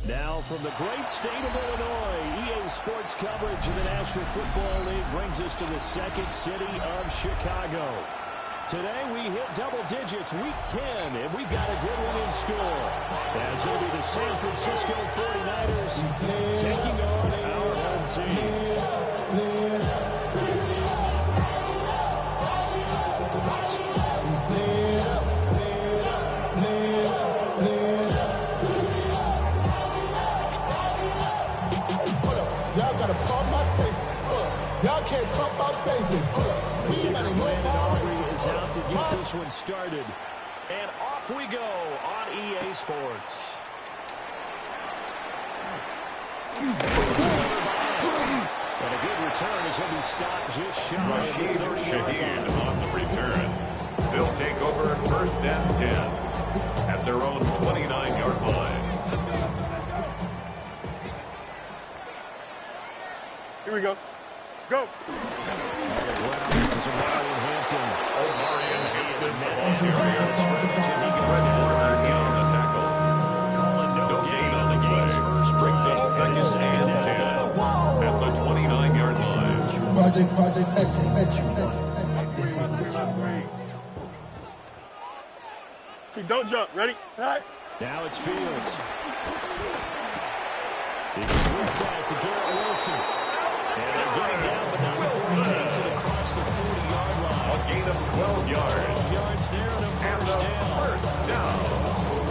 Now from the great state of Illinois, EA Sports coverage of the National Football League brings us to the second city of Chicago. Today we hit double digits, week 10, and we've got a good one in store. As it'll be the San Francisco 49ers taking on our home team. Y'all can't talk about basic. Brandon Aubrey is out to get this one started. And off we go on EA Sports. And a good return is going to be stopped just shy of the 30-yard line. On the return. They'll take over first and 10 at their own 29-yard line. Here we go. Go. This is Omarion Hampton. Omarion Hampton on the tackle. Calling no gain on the game's first Brings up second and 10 at the 29-yard line. Project Messi. Okay, don't jump. Ready? All right. Now it's Fields. He splits out to Garrett Wilson. And they're getting down, but now he takes it across the 40-yard line. A gain of 12 yards. 12 yards there and a first down. First down.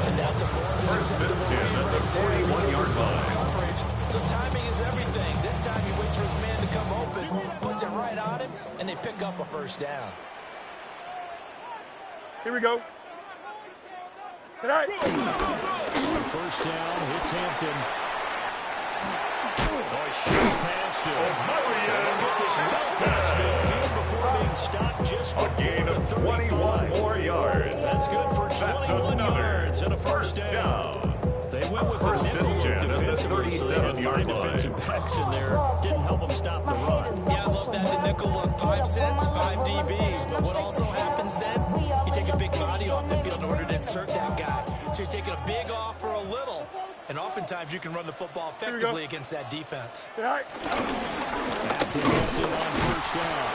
And that's a First and 10 at the 41-yard line. on him, and they pick up a first down. Here we go. Tonight. First down, hits Hampton. Oh, he shoots past him. Get this well past midfield before being stopped just before A gain the of 35. 21 more yards. That's good for 21 yards and a first down. They went with First the nickel and 10 at the defensively, so they had 37-yard 5 defensive backs in there. Didn't help them stop the run. Yeah, I love that. The nickel look, 5 cents, 5 DBs. But what also happens then, you take a big body off the field in order to insert that guy. So you're taking a big off for a little. And oftentimes you can run the football effectively against that defense. Tonight. Back to Hampton on first down.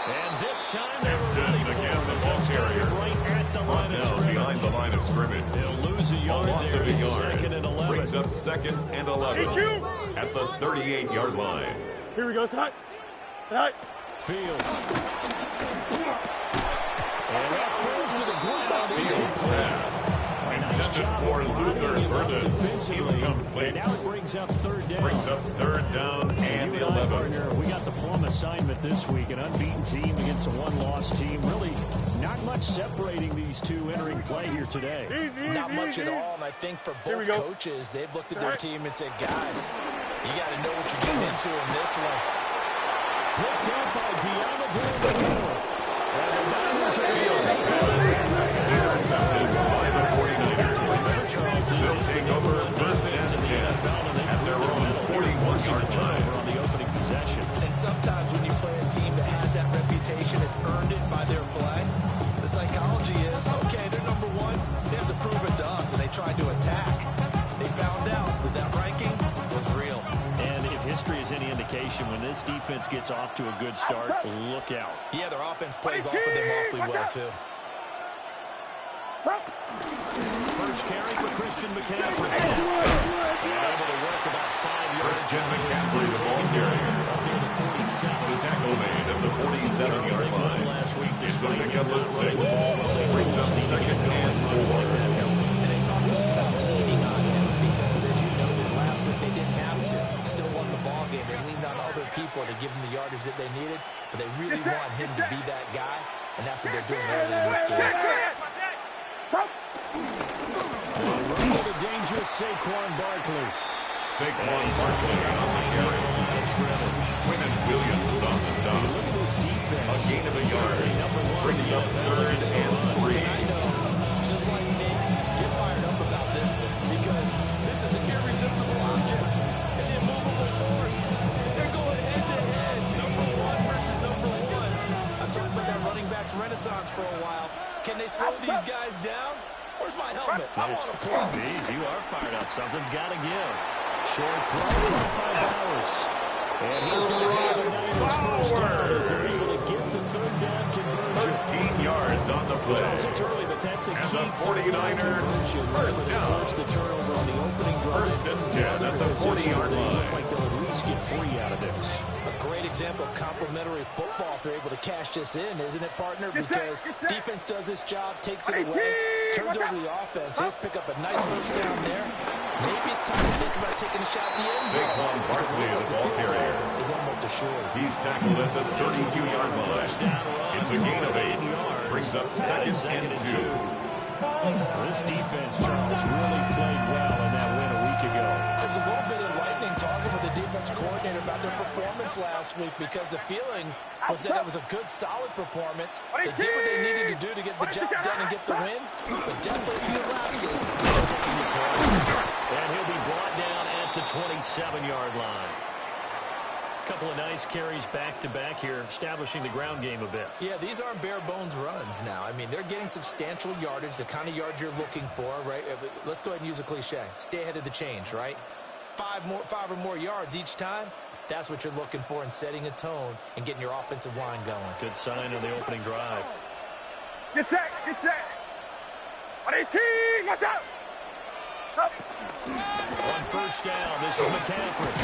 And this time they were ready for again, the it. ball carrier. Right at the line of Now scrimmage. behind the line of scrimmage. They'll lose a yard Loss there of a in yard. second and 11. Brings up second and 11 at the 38-yard line. Here we go. Tonight. Tonight. Fields. And that falls to the ground. Fields pass. Intended for Luther Burden. And now it brings up third down. Brings up third down and You and I, 11. partner, we got the plum assignment this week. An unbeaten team against a one-loss team. Really not much separating these two entering play here today. Not much at all, and I think for both coaches, they've looked at their team and said, guys, you got to know what you're getting into in this one. Picked up by Deontay. And the Niners are going to take Intercepted by the 49ers. Charles, this They'll is take the over number one first defense and in the 10 NFL, and they at their proved own the metal here, 41-yard forcing a line. turnover on the opening possession. And sometimes when you play a team that has that reputation, it's earned it by their play. The psychology is, okay, they're number one. They have to prove it to us, and they tried to attack. They found out that that ranking was real. And if history is any indication, when this defense gets off to a good start, look out. Yeah, their offense plays off of them awfully well, too. First carry for Christian McCaffrey. And able to work about 5 yards. Christian McCaffrey, the ball carrier. The 47. The tackle made at the 47-yard line. Last week, It's a pickup of 6. Brings up second and 4. And they talked to us about leaning on him because, as you noted, last week they didn't have to. Still won the ball game. They leaned on other people to give them the yardage that they needed, but they really want him to be that guy, and that's what they're doing early in this game. The dangerous Saquon Barkley. Saquon Barkley on the carry. Quinton Williams on the stop. Look at this defense. A gain of a yard. Brings up third and 3. I know, just like me, you're fired up about this one because this is an irresistible object, an immovable force. They're going head-to-head, number one versus number one. I've talked about that running backs renaissance for a while. Can they slow these guys down? Where's my helmet? I want to play. Jeez, you are fired up. Something's got to give. Short throw by Bowers. And he's going to have the Niners first down as they're able to get the third down conversion. 13 yards on the play. Charles, it's early, but that's a And key the third down 49er conversion. first They down. forced the turnover on the opening drive. First and 10 at the 40-yard They line. look like they'll at least get 3 out of this. A great example of complementary football if they're able to cash this in, isn't it, partner? Because defense does this job, takes it away, turns over the offense. Here's pick up a nice first down there. Maybe it's time to think about taking a shot at the end zone. Saquon Barkley, the ball carrier. Is almost assured. He's tackled at the 32-yard line. It's a gain of 8. Brings up second and 2. This defense, Charles, really played well in that win a week ago. There's a little bit of lightning talking with the defense coordinator about their performance last week because the feeling was that it was a good, solid performance. They did what they needed to do to get the job done and get the win, but definitely a few lapses. And he'll be brought down at the 27-yard line. Couple of nice carries back-to-back here, establishing the ground game a bit. Yeah, these aren't bare-bones runs now. I mean, they're getting substantial yardage, the kind of yards you're looking for, right? Let's go ahead and use a cliche. Stay ahead of the change, right? 5 or more yards each time. That's what you're looking for in setting a tone and getting your offensive line going. Good sign on the opening drive. Get set. Get set. On 18. Watch out. Up. On first down, this is McCaffrey.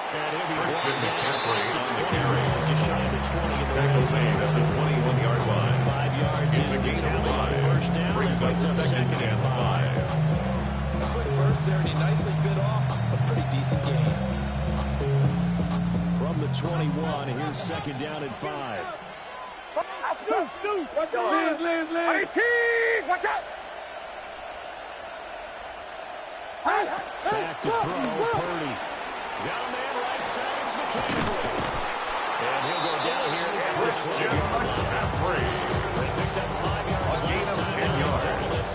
And he'll be Christian brought down McCaffrey at on the the 20 carry. yards, just shy of the 20 in the Tackle red zone. made at the 21-yard line. 5 yards It's is a the gain of tally on 5. first down. Brings That up second and 5. Quick burst there, and he nicely bit off a pretty decent game. From the 21. Here's second down and 5. Watch out! Back to throw, Purdy. Got a man right side, it's McCaffrey. And he'll go down here at the 20. They picked up 5 yards last time. 10 yards.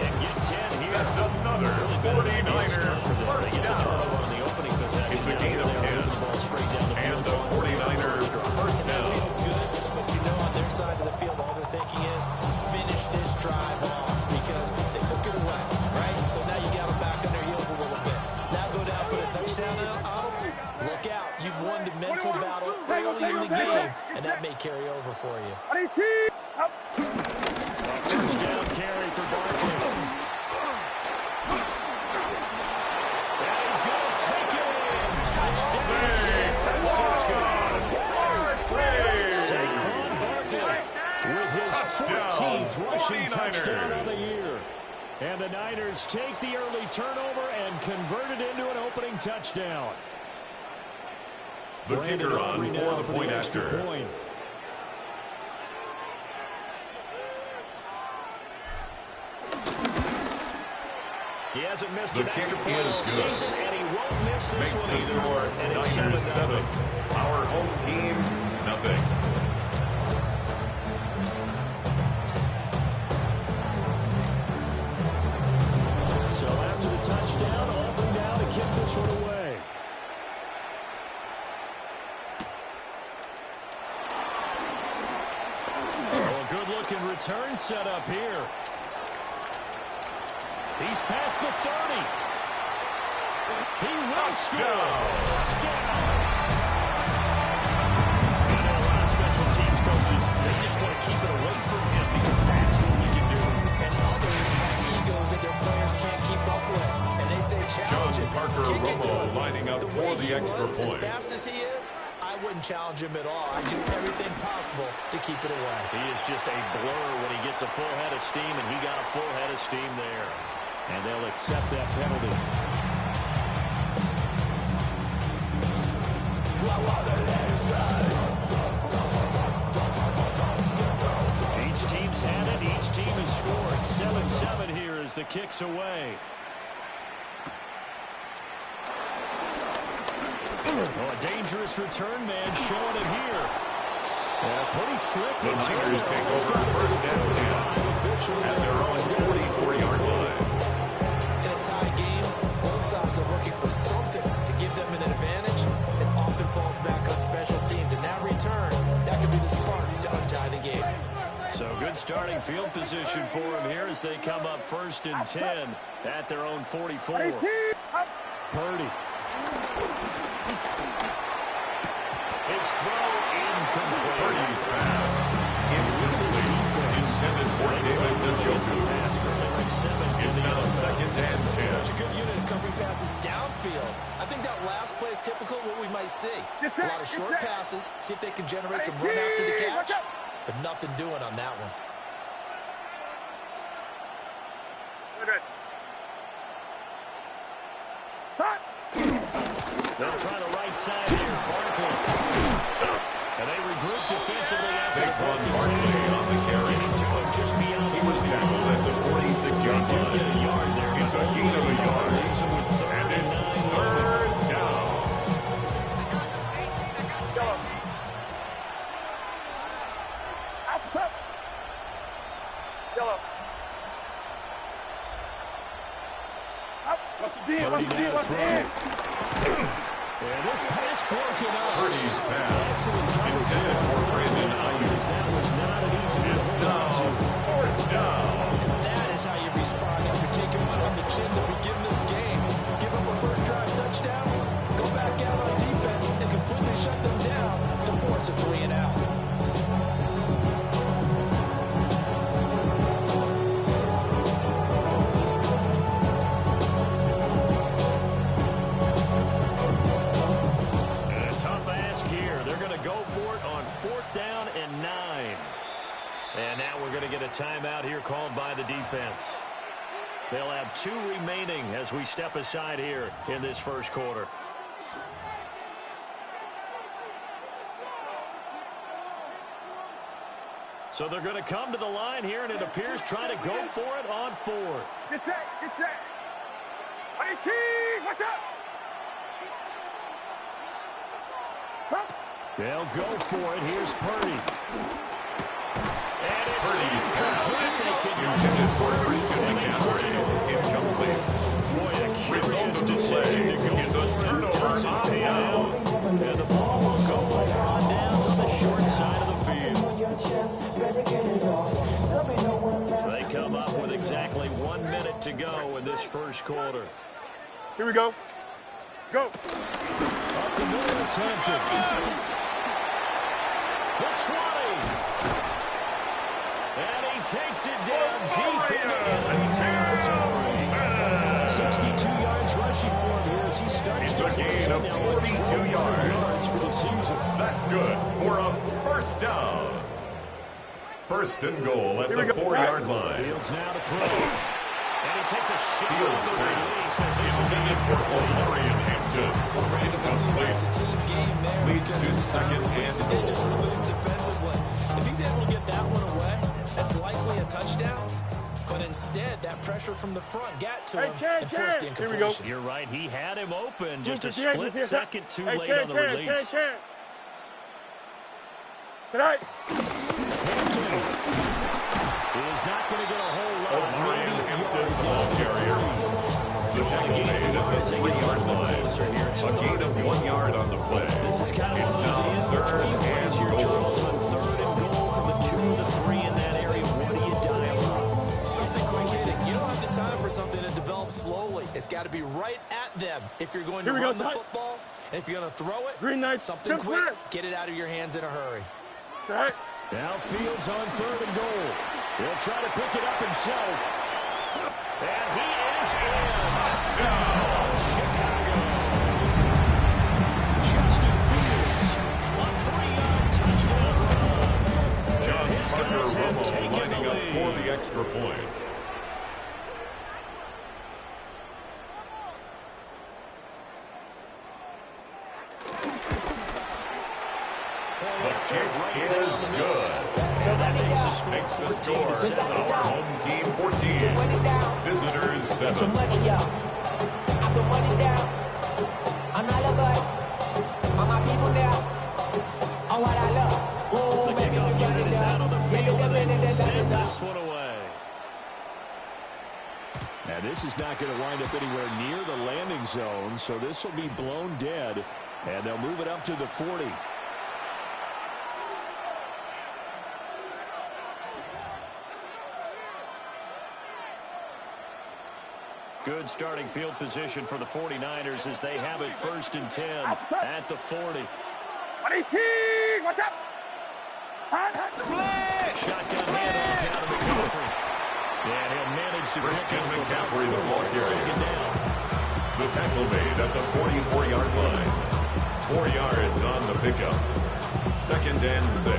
And get 10 here. That's another 49er first down. On the opening possession. It's a gain of 10. The ball straight down the And field. the 49er first down. Feels good, but you know on their side of the field, all they're thinking is finish this drive off because they took it away, right? So now you got them back on their heels a little bit. Now go down, put a touchdown on them. Look out. You've won the mental battle early in the game, and that may carry over for you. First down carry for Barkley. And he's going to take it in. Touchdown, San Francisco. Saquon Barkley with his 14th rushing touchdown of the year. And the Niners take the early turnover and convert it into an opening touchdown. The kicker on for the point after. Point. He hasn't missed an extra point all season, and he won't miss this one either. And it's 7-7. Our home team, nothing. So after the touchdown, Auburn down to kick this one away. Oh, a good-looking return set up here. He's past the 30. He will score. Touchdown. You know, a lot of special teams coaches, they just want to keep it away from him because that's what he can do. And others have egos that their players can't keep up with. And they say challenge John him. Parker Kick it to Romo him. lining up The for way the he extra runs, as point. fast as he is, I wouldn't challenge him at all. I do everything possible to keep it away. He is just a blur when he gets a full head of steam, and he got a full head of steam there. And they'll accept that penalty. Each team's had it. Each team has scored. 7-7 here as the kick's away. Oh, a dangerous return man showing it here. Pretty slick. The Niners take over first down 10 at their own 44-yard line. In a tie game, both sides are looking for something to give them an advantage. It often falls back on special teams. In that return, that could be the spark to untie the game. So good starting field position for him here as they come up 1st and 10 at their own 44. Purdy. His throw incomplete. Purdy's pass incomplete. Intended for David Njoku. It's now 2nd and 10. This is such a good unit of covering passes downfield. I think that last play is typical of what we might see. A lot of short passes, see if they can generate some run after the catch, but nothing doing on that one. They'll try the right side here. Barkley. And they regroup defensively after Saquon the Barkley on the carry. Getting to him just beyond He was tackled at the 46-yard Get a line. yard there. It's a gain of a yard. Leaves him with And it's 39 3rd down. Yellow. Purdy now to throw. And this pass broken up. Purdy's pass Excellent coverage there. intended for Brandon Ayuk. That was not an easy one to It's hold on now to. 4th down. And that is how you respond after taking one on the chin to begin this game. Give up a first drive touchdown, go back out on defense, and completely shut them down to force a 3 and out. And a tough ask here. They're going to go for it on 4th down and 9. And now we're going to get a timeout here called by the defense. They'll have 2 remaining as we step aside here in this first quarter. So they're going to come to the line here, and it appears trying to go for it on fourth. Get set, get set. 18, watch out. They'll go for it. Here's Purdy. And it's Intended for Christian McCaffrey. Incomplete. Boy, a curious Result of the decision play to go is a turnover on down. And the ball will go on downs on the short side of the field. They come up with exactly 1 minute to go in this first quarter. Here we go. Go. Up the middle, it's Hampton. The 20. And he takes it down deep into enemy territory. 62 yards rushing for him here as he starts It's a gain of 42 yards for the season. That's good for a first down. First and goal at the 4-yard line. Fields now to throw. And he takes a shot Fields on the release as pass it's intended for O'Brien Hampton. Brandon, this seems like it's a team game there. Leads because to of second how and quick they just goal. released defensively. If he's able to get that one away, that's likely a touchdown. But instead, that pressure from the front got to him and forced the Here we go. incompletion. You're right. He had him open. Just a Hey, split second too late on the release. Tonight. Is not going to get a whole lot. O'Brien Hampton, the ball carrier. The tackle made at the 3-yard line. A gain of 1 yard on the play. This is kind of It's one of now those third in-between plays here, and Charles, goal. on third and goal from the 2 to 3 in that area. What do you dial up? Something quick hitting. You don't have the time for something to develop slowly. It's got to be right at them if you're going to Here we go, run the son. football. And if you're going to throw it, Green Knight, something Tim quick, Clear. get it out of your hands in a hurry. Tonight. Now Fields on third and goal. He'll try to pick it up himself. And he is in. Touchdown, Chicago. Justin Fields, a 3-yard touchdown run. John His Parker guys have Romo taken lining the up lead. for the extra point. The kick is good. Makes the score our home team 14. Visitors 7. Put money up. I put money down on all of us, on my people now, on what I love. Ooh, The baby, kickoff we unit run it is out on down. the field, and they will send This this one away. Now, this is not going to wind up anywhere near the landing zone, so this will be blown dead, and they'll move it up to the 40. Good starting field position for the 49ers as they have it 1st and 10 at the 40. 18, watch out. Shotgun handoff out of McCaffrey. And he'll manage to Christian pick up McCaffrey, the ball about 4 carrier. second down. The tackle made at the 44-yard line. 4 yards on the pickup. 2nd and 6.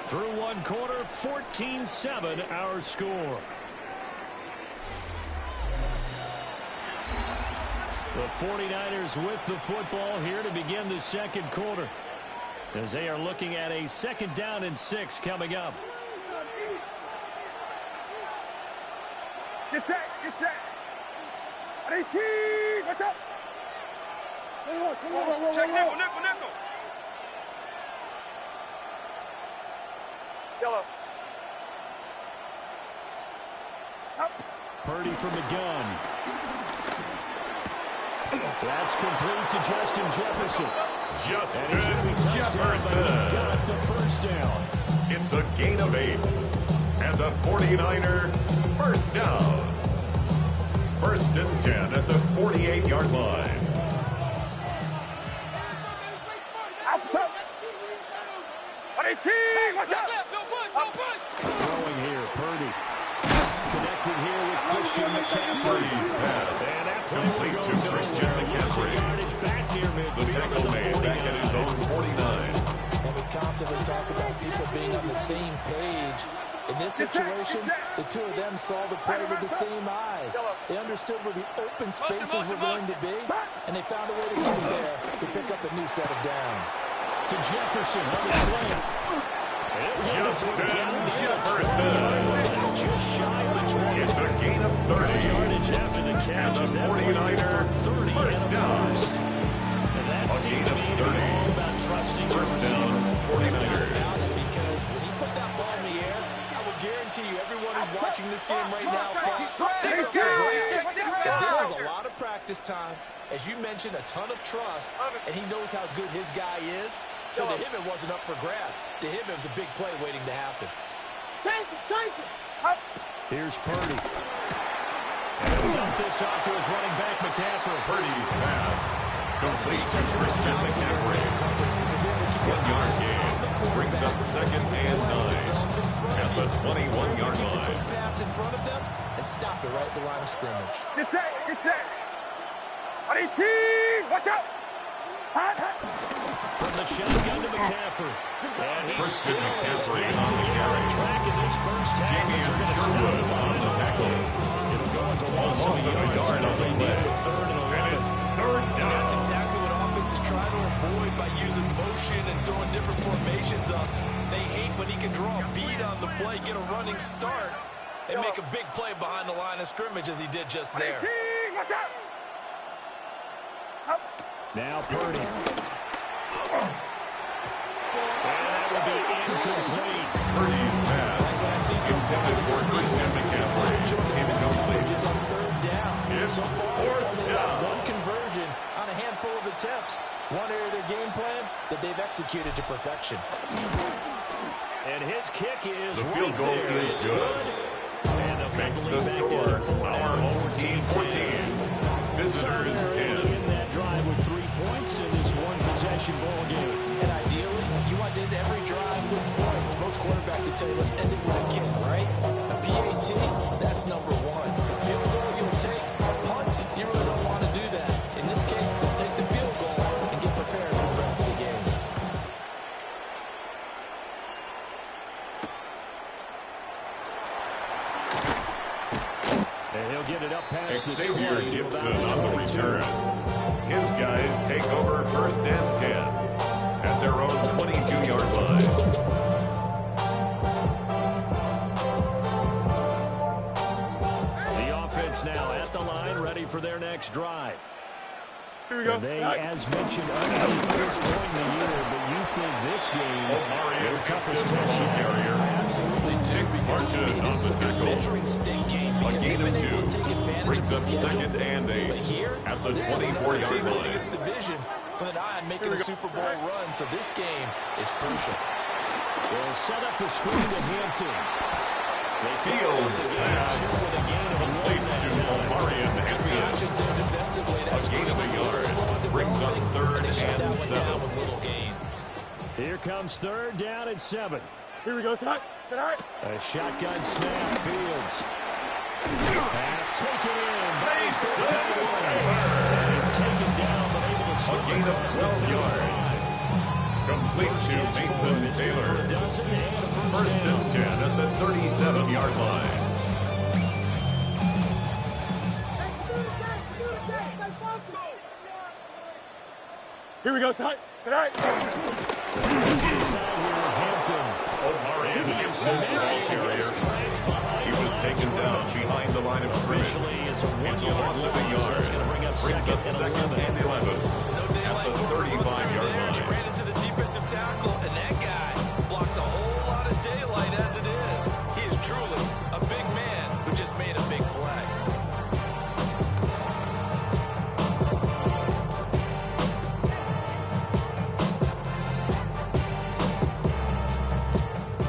Through one quarter, 14-7 our score. The 49ers with the football here to begin the second quarter, as they are looking at a 2nd down and 6 coming up. Get set, get set. 18, watch out. Check nickel. Yellow. Up. Purdy from the gun. That's complete to Justin Jefferson. Justin And he's Jefferson. got the first down. It's a gain of 8. And the 49er first down. 1st and 10 at the 48-yard line. Outside. 18, watch out. Throwing here, Purdy. Connected here with Christian McCaffrey. Purdy's pass. And that play Complete will to go Christian nowhere. Losing McCaffrey. yardage back near midfield. The tackle at the made back at his 49. own 49. And we constantly talk about people being on the same page. In this situation, the two of them saw the play with the same eyes. They understood where the open spaces were going to be, and they found a way to get there to pick up a new set of downs. To Jefferson on the swing. Justin Jefferson. Just shy of the 20. It's a gain of 30. Yardage after the catch. And the 49er, 30 first down. And that A seemed gain to of me to be 30. all about trusting your First down, receiver. 49ers. Because when he put that ball in the air, I will guarantee you everyone who's watching this game right now thought, this is a lot of practice time. As you mentioned, a ton of trust, and he knows how good his guy is. So to him, it wasn't up for grabs. To him, it was a big play waiting to happen. Chase him. Here's Purdy. And he'll dump this off to his running back, McCaffrey. Purdy's pass. Complete to Christian McCaffrey. 1-yard gain. Brings up 2nd and 9. At the 21-yard line. Pass in front of them and stop it right at the line of scrimmage. Get set. 18, watch out. From the shotgun to McCaffrey. And he's Christian still McCaffrey yet on to the get carry. on track in this first half. Jamie They're going to stop Sherwood him on the tackle. It'll go as a loss of a yard. on the They play. need a 3rd and 11. And it's 3rd down. That's exactly what offenses try to avoid by using motion and throwing different formations up. They hate when he can draw a bead on the play, get a running start, and make a big play behind the line of scrimmage as he did just there. 18, watch out. Now Purdy. And that will be incomplete. Purdy's pass. Intended for Christian McCaffrey. Incomplete. It's on 3rd down. It's So far, 4th only down. one conversion on a handful of attempts. One area of their game plan that they've executed to perfection. And his kick is The field right goal there. is It's good. And they'll Makes come the back score down to 4. our home team 14. Visitors 10. In that drive with 3 points in this one-possession ball game. And ideally, you want to end every drive with points. Most quarterbacks would tell you, let's end it with a kick, right? A PAT, that's number 1. Field goal, you'll take. Punts, you really don't want to do that. In this case, they'll take the field goal and get prepared for the rest of the game. And he'll get it up past the Xavier 20. Gibson on the return. His guys take over 1st and 10 at their own 22-yard line. The offense now at the line, ready for their next drive. Here we go. And they, as mentioned, undefeated at this point in the year, but you think this game their toughest test yet? Carrier. Absolutely do, because to me, this is a good measuring stick game A because gain they've of been able 2. to take advantage Brings of the up schedule. 2nd and 8 But here, at the this is another 24-yard team in line. its division with an eye on making a Super Bowl run, so this game is crucial. They'll set up the screen to Hampton. They Fields pass. with a gain of 11 Complete that to time. Omarion The Hampton. options there defensively, A that's gain of a yard. Brings up 3rd and they shut that and one down 7. with little gain. Here comes 3rd down and 7. Here we go. Sit high. A shotgun snap, Fields. Pass taken in by and he's taken down, but able to A slip gain of across the 12 yards. Complete to Mason Taylor. a dozen and a first 1st down. and 10 at the 37-yard line. Here we go. Sit high. Inside here, Hampton. Omarion is the ball carrier. He was taken down behind the line of scrimmage. Officially, it's a It's a one-yard loss of a loss. yard. That's going to bring up Brings second up and 2nd 11. and 11 at the 35-yard He line. ran into the defensive tackle, and that guy blocks a whole lot of daylight as it is. He is truly a big man who just made a big play.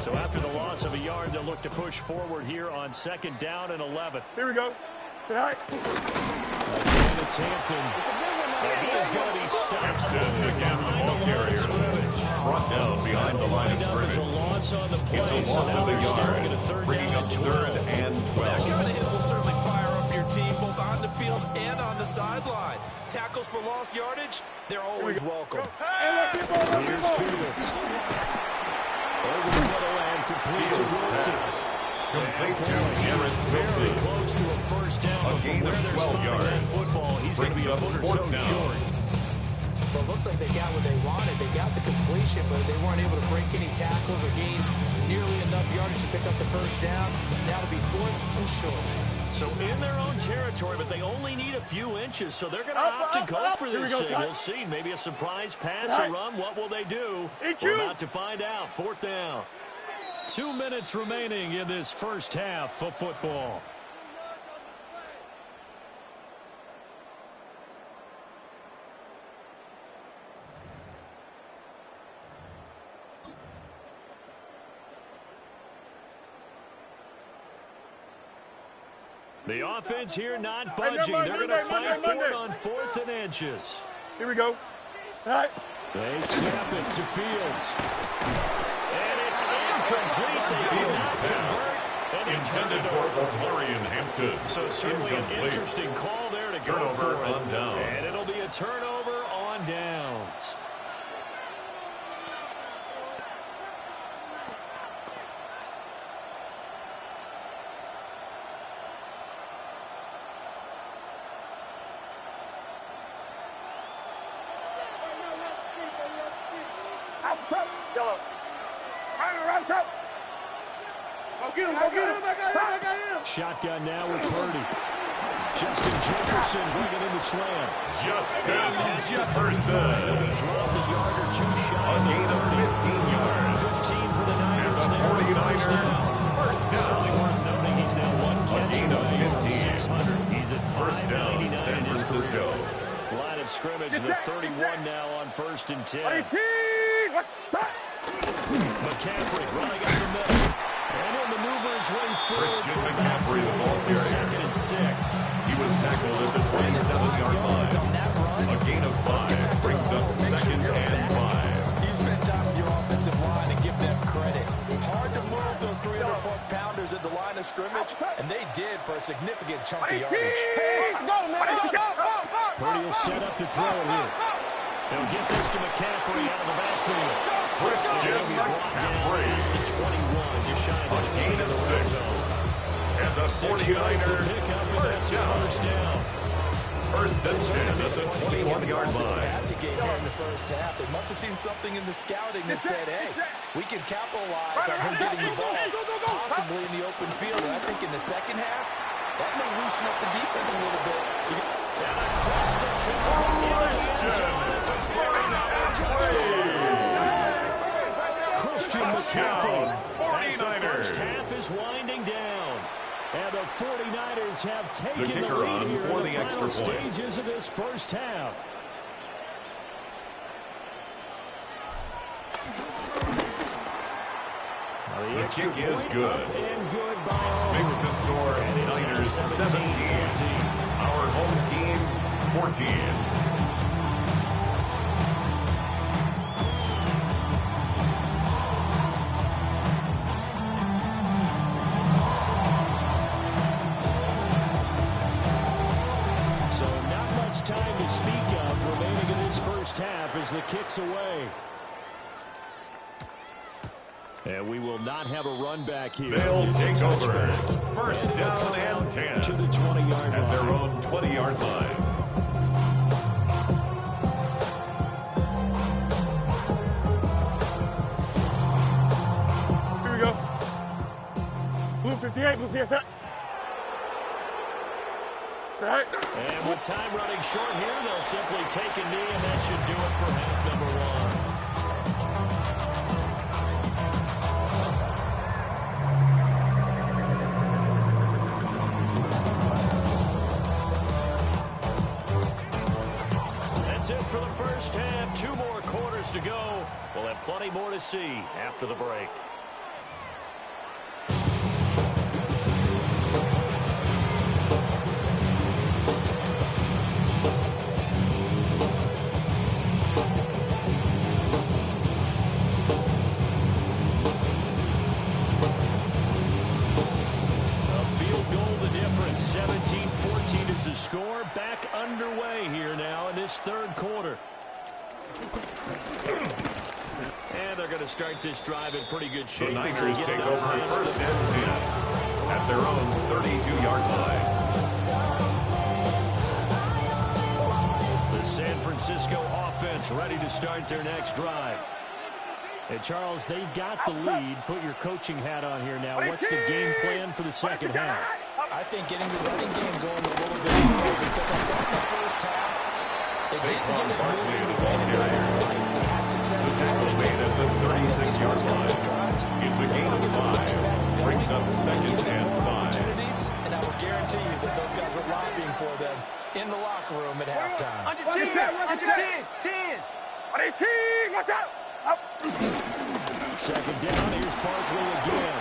So after the loss of a yard, they'll look to push forward here on 2nd down and 11. Here we go. Sit high. Again, it's Hampton. And he is going to be stopped. Hampton again, the ball carrier. Brought down behind the line of It's a scrimmage. loss on the play. It's a loss of a yard, bringing up 3rd and That 12. kind of hit will certainly fire up your team both on the field and on the sideline. Tackles for lost yardage, they're always welcome. Here's Fields. Over the middle and complete to Fields Wilson. pass. Complete to Garrett Very Wilson. close to a first down. A gain Where of they're 12 spotting that yards. football, he's going to be a Brings foot up or so fourth down. short. Well, it looks like they got what they wanted. They got the completion, but they weren't able to break any tackles or gain nearly enough yardage to pick up the first down. Now to be fourth and short. So in their own territory, but they only need a few inches, so they're going to opt to go for this thing. We'll see. Maybe a surprise pass or run. What will they do? We're about to find out. Fourth down. 2 minutes remaining in this first half of football. The offense here not budging. They're going to fight for it on 4th and inches. Here we go. All right. They snap it to Fields. And it's incomplete. They did not convert. Intended for O'Marion Hampton. So certainly an interesting call there to go Turnover for it. on downs. And it'll be a turnover on downs. Outside. Yellow. Right up. Go get him. Go get him. I got him. Shotgun now with Purdy. Justin Jefferson bringing in the slam. Justin Jefferson. Dropped a yard or two shy. A gain of 15 yards. 15 for the Niners. And the there. 49ers. First Certainly down. worth noting he's now one catch gain of away from 15. 600. He's at First down, 599 San in his Francisco. career. Line of scrimmage, the 31 now on 1st and 10. McCaffrey running up the middle. And he'll maneuver his way forward Christian for McCaffrey, the ball about carrier. 2nd and 6. He was tackled at the 27-yard line. A gain of 5 brings up 2nd and 5. You spend time with your offensive line and give them credit. Hard to move those 300-plus pounders at the line of scrimmage, and they did for a significant chunk of yardage. Purdy will set up to throw it here. They'll get this to McCaffrey out of the backfield. Christian McCaffrey. The 21, just shy of A gain of 6. And the 49ers first down. First and 10 at the 21-yard line. Passing game here in the first half. They must have seen something in the scouting that said, hey, we can capitalize on him getting the ball, possibly in the open field. And I think in the second half, that may loosen up the defense a little bit. And across the Christian McCaffrey. As the first half is winding down. And the 49ers have taken the kicker lead on here for in the the extra final point. stages of this first half. The kick is good. And good by all. Makes the score And it's now Niners 17. 17-14. Our home team 14. Time to speak of remaining in this first half as the kick's away. And we will not have a run back here. They'll It's a take over. touchback. First And down they'll come and out 10. to the 20-yard At line. their own 20-yard line. Here we go. Blue 58, blue 58. Right. And with time running short here, they'll simply take a knee, and that should do it for half number one. That's it for the first half. 2 more quarters to go. We'll have plenty more to see after the break. The score back underway here now in this third quarter. And they're going to start this drive in pretty good shape. The Niners take over first and 10 at their own 32-yard line. The San Francisco offense ready to start their next drive. And Charles, they've got the lead. Put your coaching hat on here now. What's the game plan for the second half? I think getting the running game going a little bit more because I thought the first half they didn't get it moving the way they had success. The tackle made at the 36-yard line. It's a gain of 5. Brings up second and 5. And I will guarantee you that those guys were lobbying for them in the locker room at halftime. Under 10, 10. On 18, watch out. Up. Second down, here's Barkley again.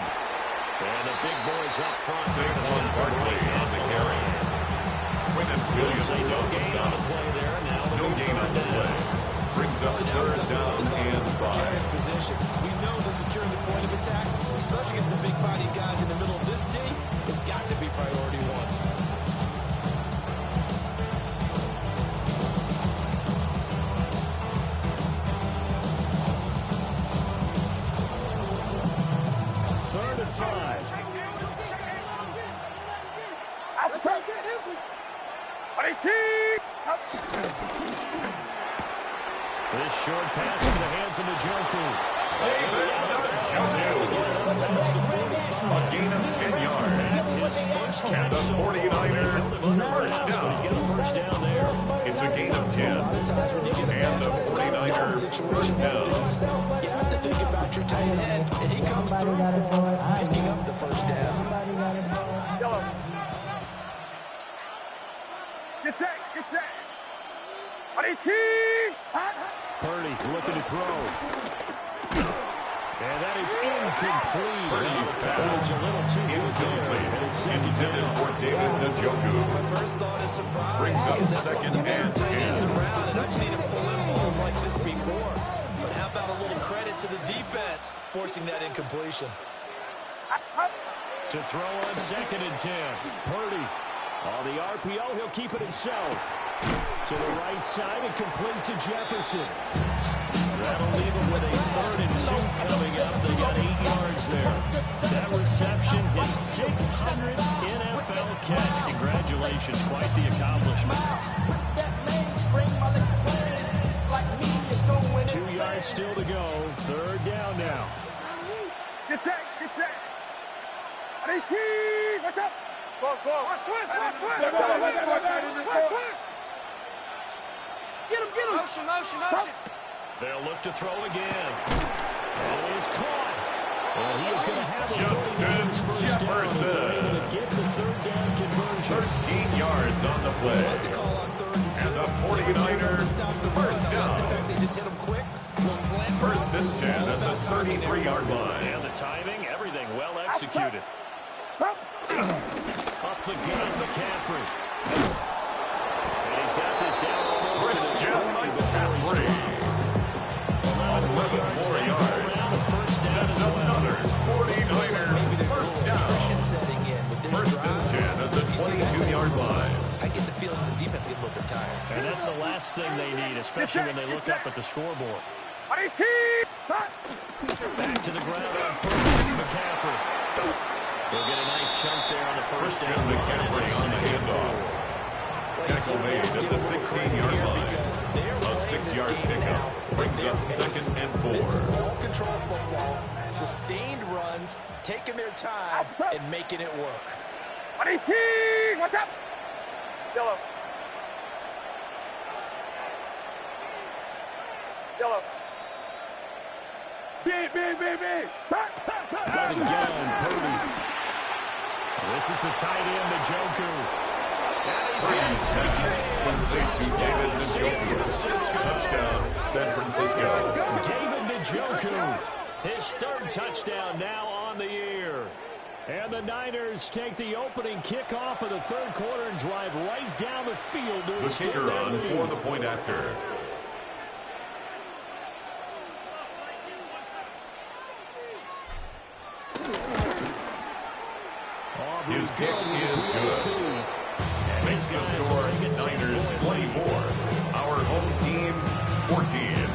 And the big boys up front. Saquon Barkley on the carry. Quinton Williams on the stop. No gain on the play. Brings up third down and 5. Position. We know that securing the point of attack, especially against the big-bodied guys in the middle of this team, has got to be priority one. Third and 5. Outside. On 18. Up. This short pass into the hands of Njoku. A gain of 10 yards. His first catch The 49er first He's got a down. first down there. It's a gain of 10. And the 49er first down. You have to think about your tight end, and he comes through for picking up the first down. Yellow. Get set. On 18. Purdy looking to throw. And that is incomplete. Purdy's Pass a little too good there. And it's second Intended down. for David Njoku. My first thought is surprise. Brings up because second you and tight ends 10. around, and I've seen him pull in balls like this before. But how about a little credit to the defense forcing that incompletion? To throw on second and 10. Purdy. On the RPO, he'll keep it himself. To the right side and complete to Jefferson. That'll leave him with a 3rd and 2 coming up. They got 8 yards there. That reception, his 600th NFL catch. Congratulations. Quite the accomplishment. 2 yards still to go. 3rd down now. Get set. On 18. Watch out. Watch twist. Get him. Motion. They'll look to throw again. And it is caught. And he is going to have a Justin Jefferson. able to get the 3rd down conversion. 13 yards on the play. The call on 3rd and 2. And the 49ers first down. In fact, they just hit him quick. Little slant. First and 10 at the 33-yard line. And the timing, everything well executed. Up the gut, McCaffrey. And he's got this down almost to the Christian 20 before he's McCaffrey. 11 more yards. First down That's as well. another 49er Maybe there's a first little down. attrition setting in with this First drive. and 10 at the You see that 22-yard line. I get the feeling the defense get a little bit tired. And that's the last thing they need, especially when they look up at the scoreboard. On 18. Back to the ground on first. It's McCaffrey. They'll get a nice chunk there on the first Christian down. McCaffrey on the handoff. Tackle made at the 16-yard line. A 6-yard pickup brings up second and 4. This is ball control football. Sustained runs, taking their time, and making it work. On 18. Watch out. Yellow. B. Out again, Purdy. This is the tight end, Njoku. Brady's complete to David Njoku. Touchdown, San Francisco. David Njoku, his 3rd touchdown now on the year. And the Niners take the opening kickoff of the 3rd quarter and drive right down the field to The extend kicker their on lead. for the point after. His kick is good. Makes the score Niners 24. Our home team 14.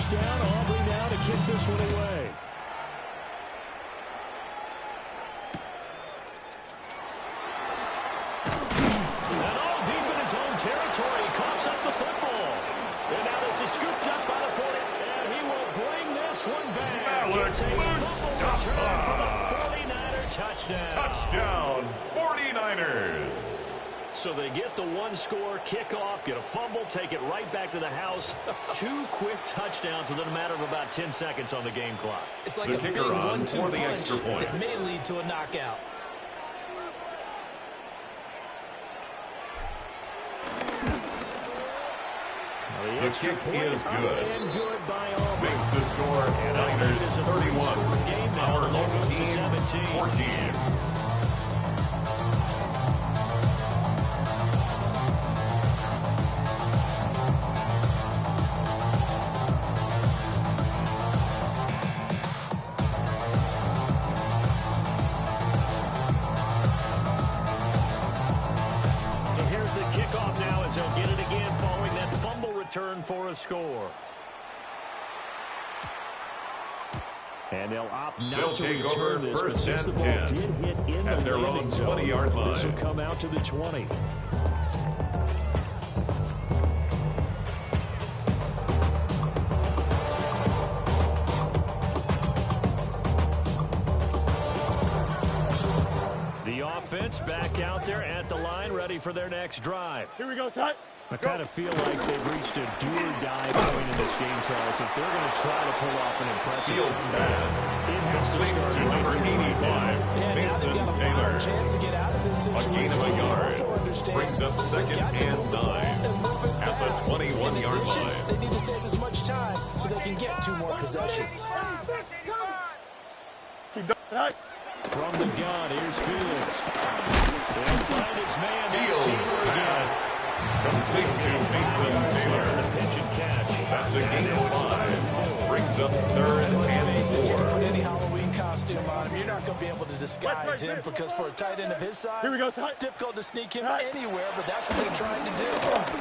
touchdown. Aubrey now to kick this one away. And all deep in his own territory, he coughs up the football. And now this is scooped up by the 40. And he will bring this one back. It's a fumble return for the 49er touchdown. Touchdown, 49ers. So they get the one-score kickoff, get a fumble, take it right back to the house. 2 quick touchdowns within a matter of about 10 seconds on the game clock. It's like The a big kicker on 1-2 for the punch extra point. that may lead to a knockout. The kick is good. And good by Aubrey. Makes the score Niners 31. Our home team 14. So here's the kickoff now as they'll get it again following that fumble return for a score. And they'll opt not to take return over this, but first since the and ball 10 did hit in at the their landing own zone, 20-yard line. this will come out to the 20. The offense back out there at the line, ready for their next drive. Here we go, son. I kind of feel like they've reached a do-or-die point in this game, Charles. If they're going to try to pull off an impressive Fields pass. it has to Complete start to right number here. 85, Yeah, now they've Mason got a Taylor. better chance to get out of this A situation. gain of a They yard. also understand Brings up they've second got to and move 9 and move it at the fast. 21-yard In addition, line. they need to save as much time so they can get 2 more possessions. From the gun, here's Fields. They'll find his man. That's Fields Taylor again. pass. Complete to Mason Taylor. The pitch and catch. That's a gain of 5. Brings up third and Face it, you can 4. put any Halloween costume on him. You're not going to be able to disguise him because for a tight end of his size, Here we go, son. difficult to sneak him anywhere, but that's what they're trying to do.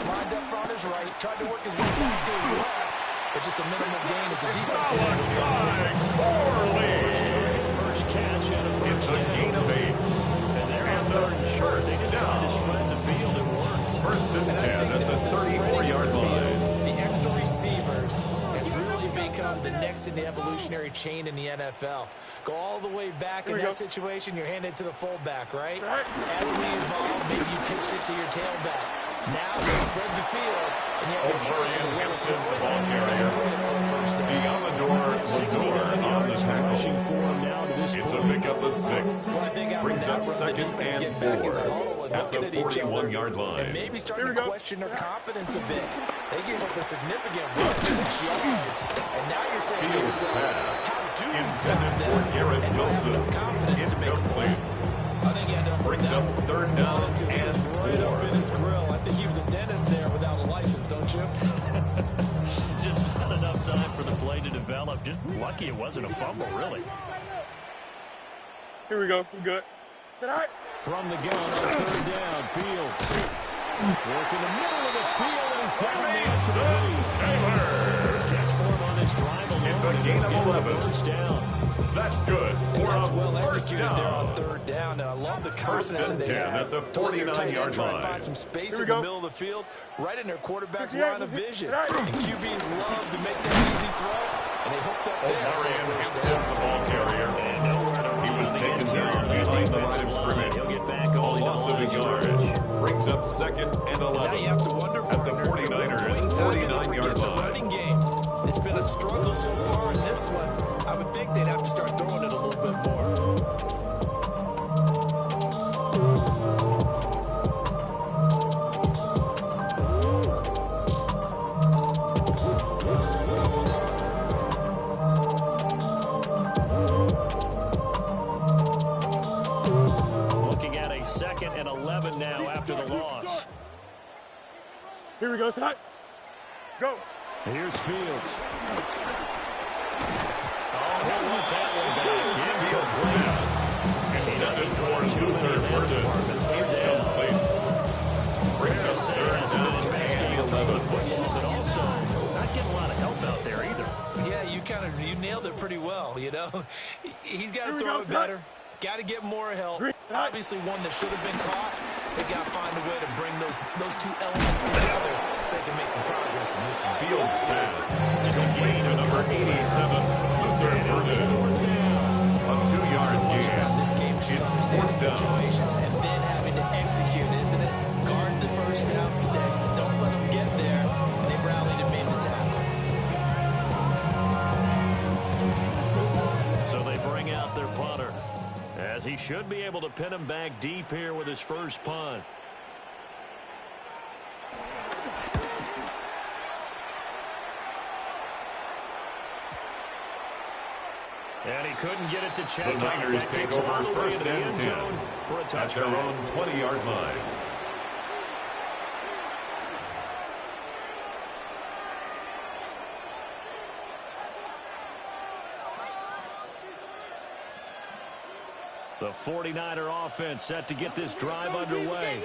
Lined up on his right, tried to work his way back to his left, but just a minimal gain as the defense is able to First target, first catch, and a It's first a down. gain of 8. And they're on third and short. They just tried to spread the field. It worked. First and 10 I think at that the spreading 34-yard the field, line. the extra receivers has really become the next in the evolutionary chain in the NFL. Go all the way back in that situation, you're handed to the fullback, right? As we evolve, maybe you pitched it to your tailback. Now you spread the field, and you have your choices of where to throw it. Ball carrier. Amador on the Rushing tackle. for him now to this It's a point. pickup of 6. Well, I think after Brings that up run, second the defense and get back in 4 the huddle and at looking the at each other 41-yard and line. maybe starting to question their confidence a bit. They gave up a significant run, 6 yards, and now you're saying to Fields yourself, pass. how do we Intended stop them for Garrett and do I have Wilson. enough confidence to make a play? Incomplete. I think he had to Brings up third down until he was and right up 4. in his grill. I think he was a dentist there without a license, don't you? Just not enough time for the play to develop. Just lucky it wasn't a fumble, really. Here we go. We're good. Sit all right. From the gun on third down, Fields. Working the middle of the field, and he's got a man to the lead. Taylor. First catch for him on this drive alone. It's a and gain they'll of give him a 11. First down. That's good. And For that's a well first executed there on down. third down. And I love the confidence and that they 10 have. at the To let their tight end 49-yard try to line. find some space Here we in the go. middle of the field, right in their quarterback's 58, line of vision. 59. And QBs love to make that easy throw, and they hooked up there for Marion a first Hampton, down. the ball carrier. And nowhere to He run was taken against down the behind the line defensive of line. scrimmage. He'll get back A only to loss the of line a of yard. scrimmage. Brings up second and And now 11 you have to wonder, at the partner, at what 49ers point in time do they 49-yard forget the line. running game? It's been a struggle so far in this one. I would think they'd have to start throwing it a little bit more. Looking at a 2nd and 11 now after the loss. Here we go. Sit all right. Go. Here's Fields. Oh, he'll want that one back. Incomplete. Intended for Luther Burden. Incomplete. Brings up third down and 11. Football, but also not getting a lot of help out there either. Yeah, you nailed it pretty well, you know. He's got to throw it better. Got to get more help. Obviously one that should have been caught. They got to find a way to bring those two elements together so they can make some progress in this one. Fields pass. Complete to number 87, Luther Burden. A 2-yard gain. About this game is just understanding situations and then having to execute, isn't it? Guard the first down sticks. Don't let them get there. And they rallied and made the tackle. So they bring out their punter, as he should be able to pin him back deep here with his first punt. And he couldn't get it to check. The Niners take over first and 10 for a touchdown. at their own 20-yard line. The 49er offense set to get this drive underway.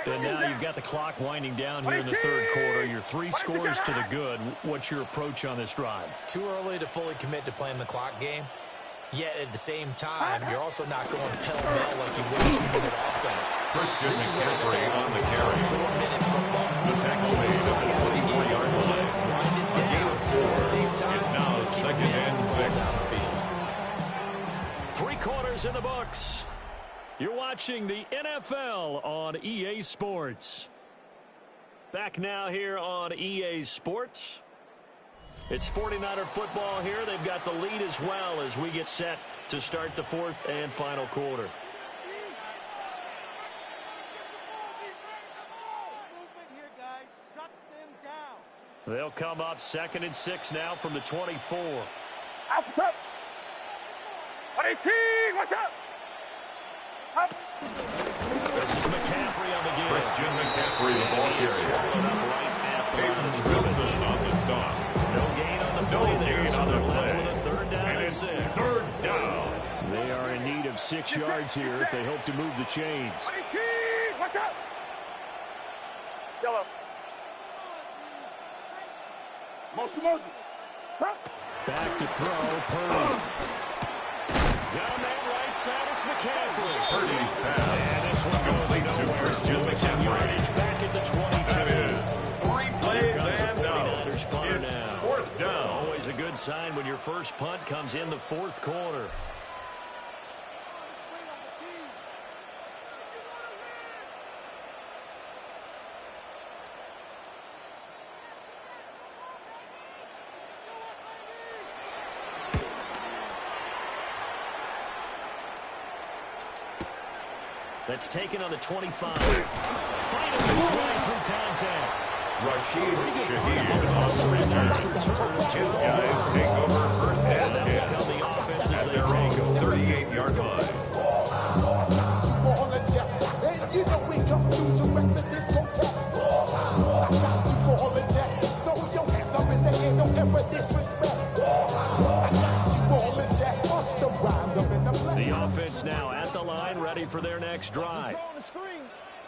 And now you've got the clock winding down here in the third quarter. Your 3 scores to the good. What's your approach on this drive? Too early to fully commit to playing the clock game. Yet at the same time, you're also not going pell-mell like you would in an offense. Christian McCaffrey on the carry. 4-minute football. The tackle made at the 24-yard line. A gain of 4. At the same time, it's now second and 6. 3 quarters in the books. You're watching the NFL on EA Sports. Back now here on EA Sports. It's 49er football here. They've got the lead as well as we get set to start the 4th and final quarter. They'll come up 2nd and 6 now from the 24. Officer! 18! Watch out! Up! This is McCaffrey on the game. Christian McCaffrey, the ball carrier. Aiden Wilson on the stop. No gain on the play there. On the play. With a 3rd down and 6. 3rd down. They are in need of 6 yards here if they hope to move the chains. 18! Watch out! Yellow. Motion. Back to throw. Purdy. Got him that right side. It's McCaffrey. Purdy's pass. And this one goes to nowhere. Christian McCaffrey. Yardage back at the 22. That is 3 plays and out. It's 4th down. Always a good sign when your first punt comes in the 4th quarter. That's taken on the 25. Finally drive through contact. Rashid Shaheed on the return. His guys take over 1st and 10 at their own 38-yard line. The offense now at the line, ready for their next drive.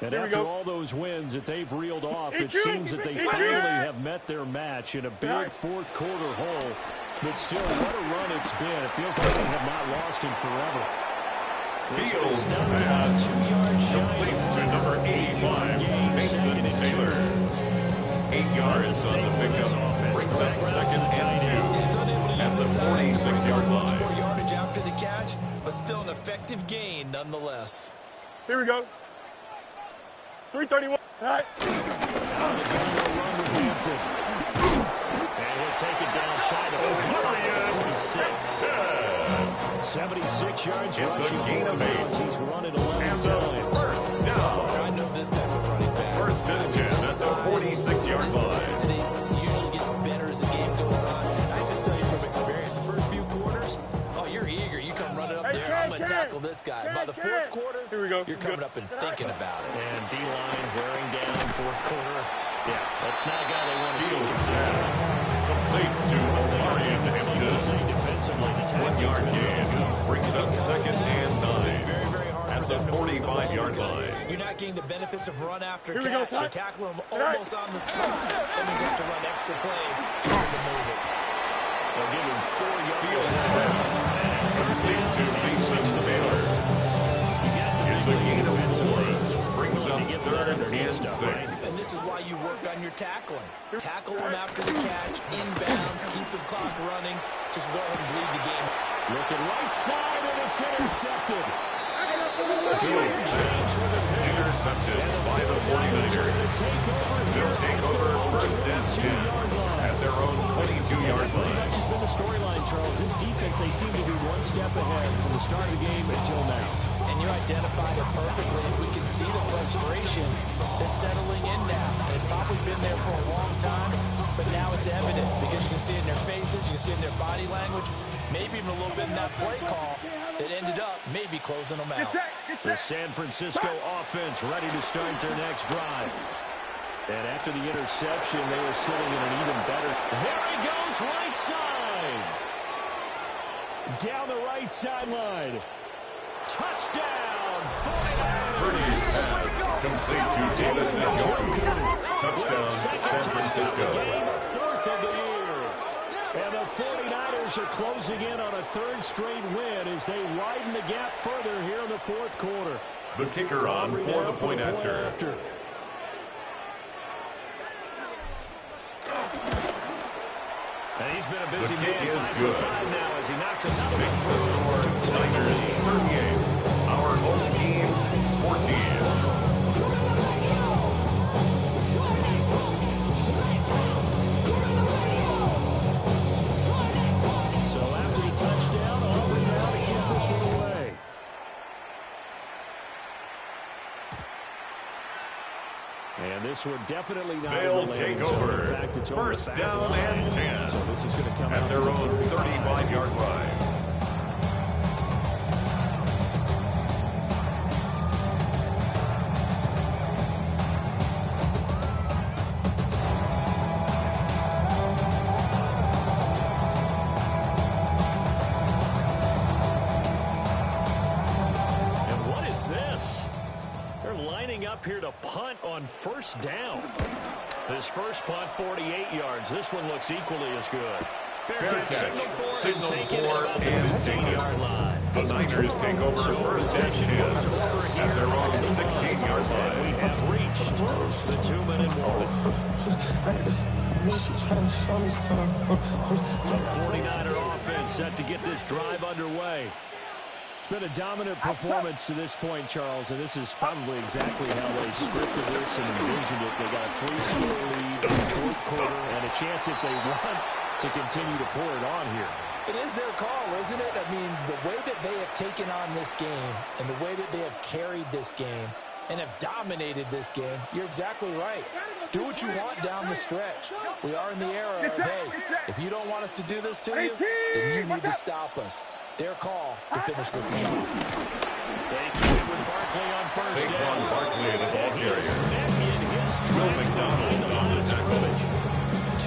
And after all those wins that they've reeled off, it seems that they finally have met their match in a big 4th quarter hole. But still, what a run it's been. It feels like they have not lost in forever. Fields pass. Complete to number 85, Mason Taylor. 8 yards on the pickup. Brings up 2nd and 2 at the 46-yard line. More yardage after the catch, but still an effective gain nonetheless. Here we go. 3:31. All right. And he'll take it down shy of 76 yards. It's a gain of 8. He's run it 11 and times. 1st down. I know this type of running back. 1st and 10 at the 46-yard this line. intensity usually gets better as the game goes on. And I just tell you from experience, the first few quarters, oh, you're eager. You come running up there. I'm going to tackle this guy. By the 4th quarter, here we go. You're coming up and thinking about it. And D-line wearing down 4th quarter. Yeah, that's not a guy they want to see consistent. Complete to Omarion Hampton. 1-yard gain. Brings up 2nd and 9 at the 45-yard line. You're not getting the benefits of run after catch. You tackle him almost on the spot. That means you have to run extra plays to move it. They'll give him 4 yards. Field pass. Complete to Mason Taylor. It's a gain of 4. Brings up 3rd and 6. And this is why you work on your tackling. Tackle them after the catch, inbounds, keep the clock running. Just go ahead and bleed the game. Looking right side, and it's intercepted. Intercepted by the 49ers. They'll take over 1st and 10 at their own 22-yard line. That's just been the storyline, Charles. This defense, they seem to be one step ahead from the start of the game until now. And you identified it perfectly. We can see the frustration that's settling in now. And it's probably been there for a long time, but now it's evident because you can see it in their faces, you can see it in their body language, maybe even a little bit in that play call that ended up maybe closing them out. The San Francisco offense ready to start their next drive. And after the interception, they were sitting in an even better. There he goes, right side. Down the right sideline. Touchdown, 49ers. Complete to David Njoku. Touchdown, San Francisco. Game, 4th of the year. And the 49ers are closing in on a 3rd straight win as they widen the gap further here in the 4th quarter. The kicker on for the point after. And he's been a busy The kick man. is 5 good. for 5 now as he knocks another Makes the one score Niners 38. Our home team 14. So after the touchdown, Auburn now to kick this one away. And this one definitely not They'll in the take landing zone. over. In fact, it's 1st down and 10. So this is going to come At out their to the own 35-yard line. Up here to punt on 1st down. This first punt, 48 yards. This one looks equally as good. Fair catch. Signal for and and 15-yard line. The Niners take over 1st and 10 at their own 16-yard We line. have reached the 2-minute warning. The 49er offense set to get this drive underway. It's been a dominant performance to this point, Charles, and this is probably exactly how they scripted this and envisioned it. They got a 3-score lead in the 4th quarter and a chance, if they want, to continue to pour it on here. It is their call, isn't it? I mean, the way that they have taken on this game and the way that they have carried this game and have dominated this game, you're exactly right. Do what you want down the stretch. We are in the era of, hey, if you don't want us to do this to you, then you need to stop us. Their call to finish this one off. They keep it with Barkley on 1st down. Saquon Barkley, the ball carrier. Will McDonald on the tackle.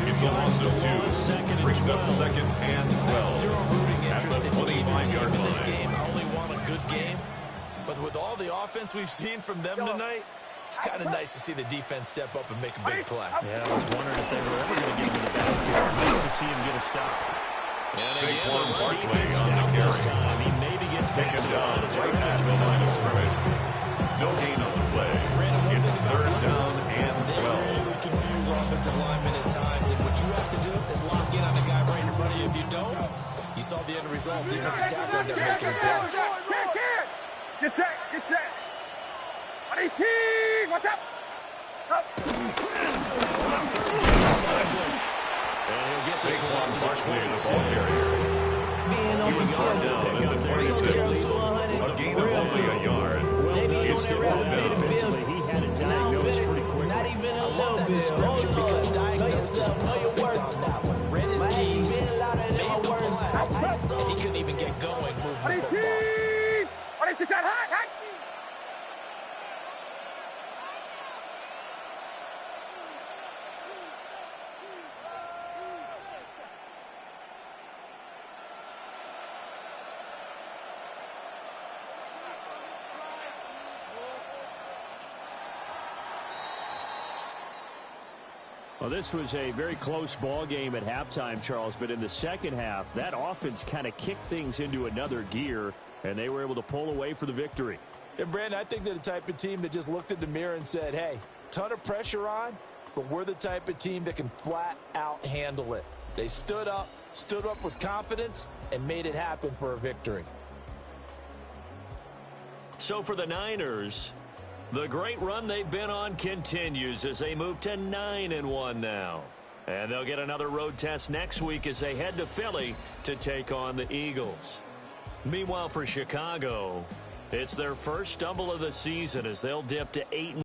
It's a loss of 2. Brings up 2nd and 12. Zero rooting At interest the in either 25-yard team in this line. game. I only want a good game. But with all the offense we've seen from them tonight, it's kind of nice to see the defense step up and make a big play. Yeah, I was wondering if they were ever going to get him in the backfield. Nice to see him get a stop. Saquon Barkley on the carry. He maybe gets Taken down right at the line of scrimmage. No gain on the play. It's 3rd down and They 12. really confuse offensive linemen at times, and what you have to do is lock in on the guy right in front of you. If you don't, you saw the end result. Defensive tackle ended up making a play. Get set, get set. 18, what's up? Up. And he'll get this one Saquon to the Barkley, the 26. ball carrier. He was brought down at the 26. A gain of only a yard. It's 4th down. Defensively, he had it diagnosed pretty quickly. Not even a I love little that bit. description because diagnosed is perfect on that one. Read his keys, made the pass, and he couldn't even get going moving the football. 18, hot, hot. Well, this was a very close ball game at halftime, Charles, but in the second half, that offense kind of kicked things into another gear, and they were able to pull away for the victory. And, Brandon, I think they're the type of team that just looked in the mirror and said, hey, ton of pressure on, but we're the type of team that can flat out handle it. They stood up with confidence, and made it happen for a victory. So for the Niners, the great run they've been on continues as they move to 9-1 now. And they'll get another road test next week as they head to Philly to take on the Eagles. Meanwhile, for Chicago, it's their first stumble of the season as they'll dip to 8-.